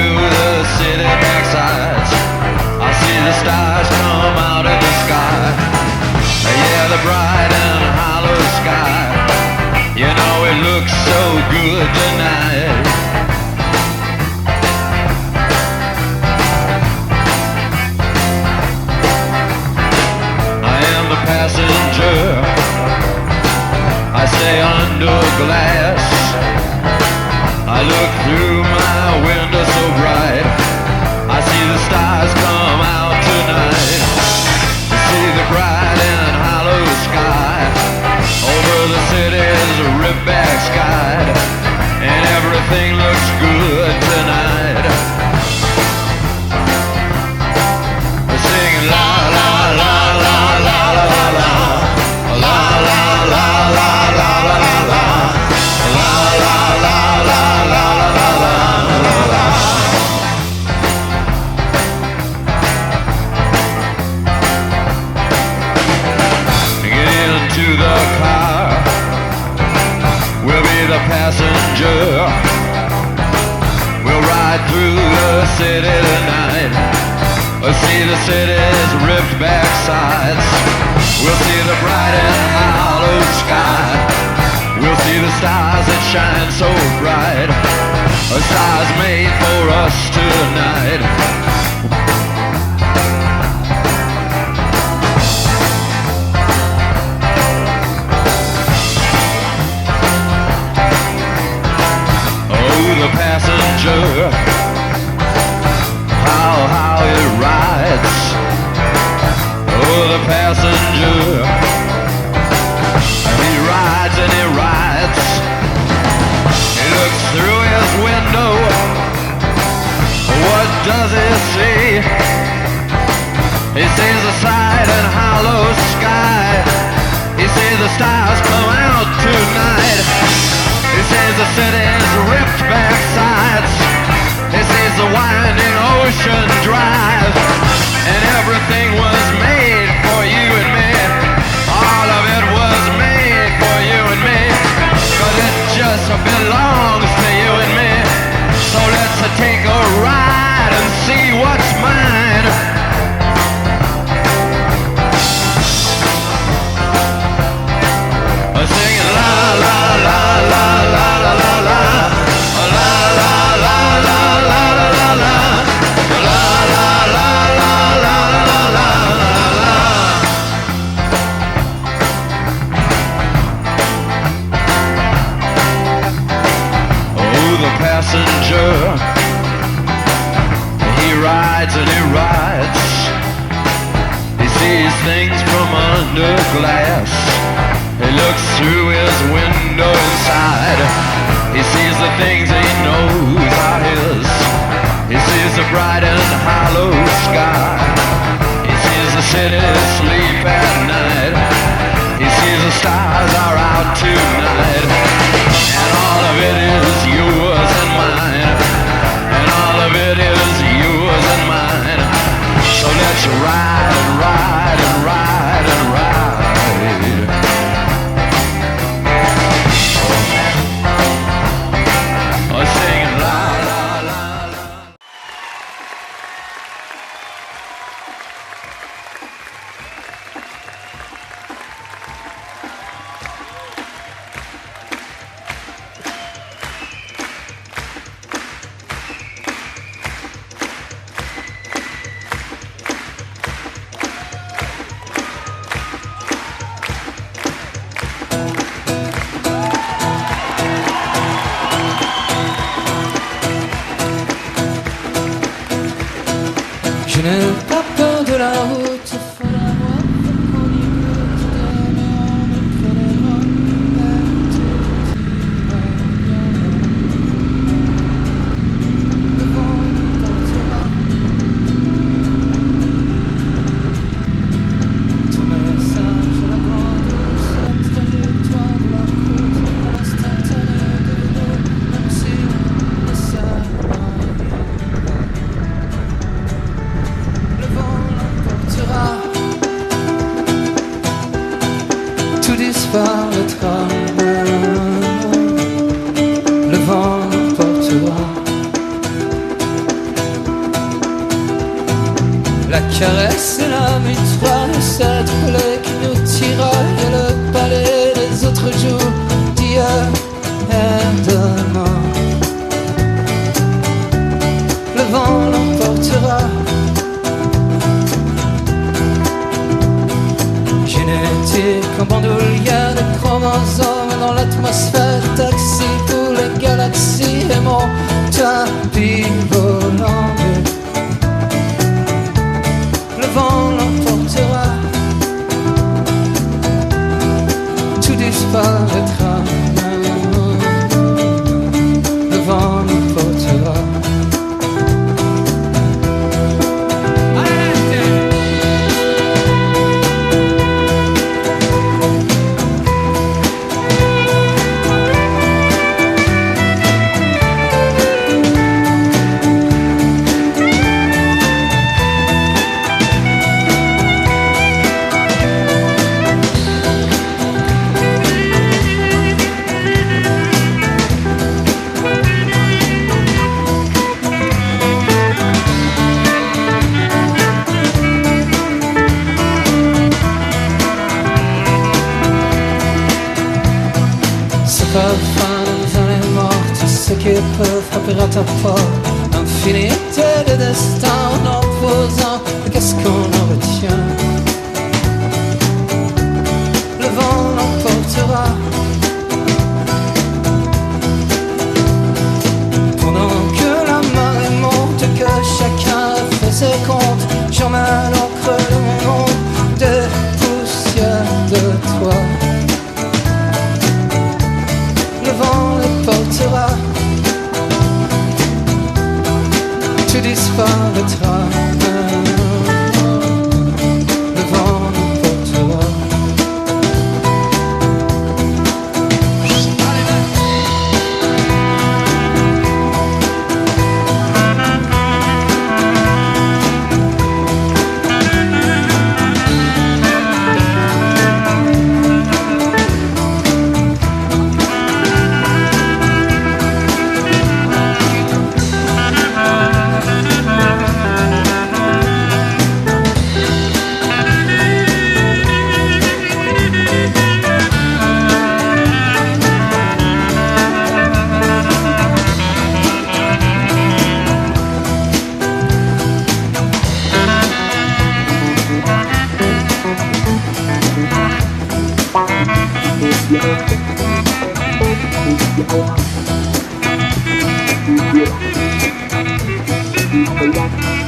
through the city backsides. I see the stars come out of the sky. Yeah, the bright and hollow sky. You know it looks so good tonight. I am the passenger. I stay under glass. I look through my window so bright. I see the stars come out tonight. See the bright and hollow sky. Over the city's ripped back sky. And everything looks good tonight. We're singing la la la la la la la la. La la la la la la la la. La la la la la la la la la. Get into the car. We'll be the passenger. We'll ride through the city tonight. We'll see the city's ripped back sides. We'll see the bright and hollow sky. We'll see the stars that shine so bright. A stars made for us tonight. Oh, the passenger, how it rides. Oh, the passenger, he rides and he rides. He looks through his window. What does he see? He sees the bright and hollow sky. He sees the stars come out tonight. He sees the city's ripped back sides. He sees the winding ocean drive. And everything was made for you and me. All of it was made for you and me. 'Cause it just belongs to you and me. So let's take a ride and see what's mine. Singing la la la la la la la la. La la la la la la la la. La la la la la la la la. Oh, the passenger, he rides and he rides. He sees things from under glass. He looks through his window inside. He sees the things he knows are his. He sees the bright and hollow sky. He sees the city sleep at night. He sees the stars are out tonight. And all of it is yours and mine. And all of it is yours and mine. So let's ride and ride and ride and ride. Singing la la la la. Je n'ai pas peur de la route, faut la voir qu'on y goûte, mais on me prenait le vent portera ton message à la grande ours, de l'étoile de la côte, à l'instantané de l'eau, même si on ne sait pas. Le La caresse et la mitraille, cette plaie qui nous tiraille, et le palais des autres jours d'hier et demain. Le vent l'emportera. Génétique en bandoulière, des chromosomes dans l'atmosphère, taxi pour les galaxies et mon tapis volant. Le vent l'emportera, tout disparaîtra. Le vent l'emportera. Qui peuvent frapper à ta porte, infinité de destins en opposant, qu'est-ce qu'on en retient? Le vent l'emportera. Pendant que la marée monte, que chacun fait ses comptes, j'emmène au creux de mon monde des poussières de toi. Le vent l'emportera. Tu disparaîtras, le vent nous portera. Yeah.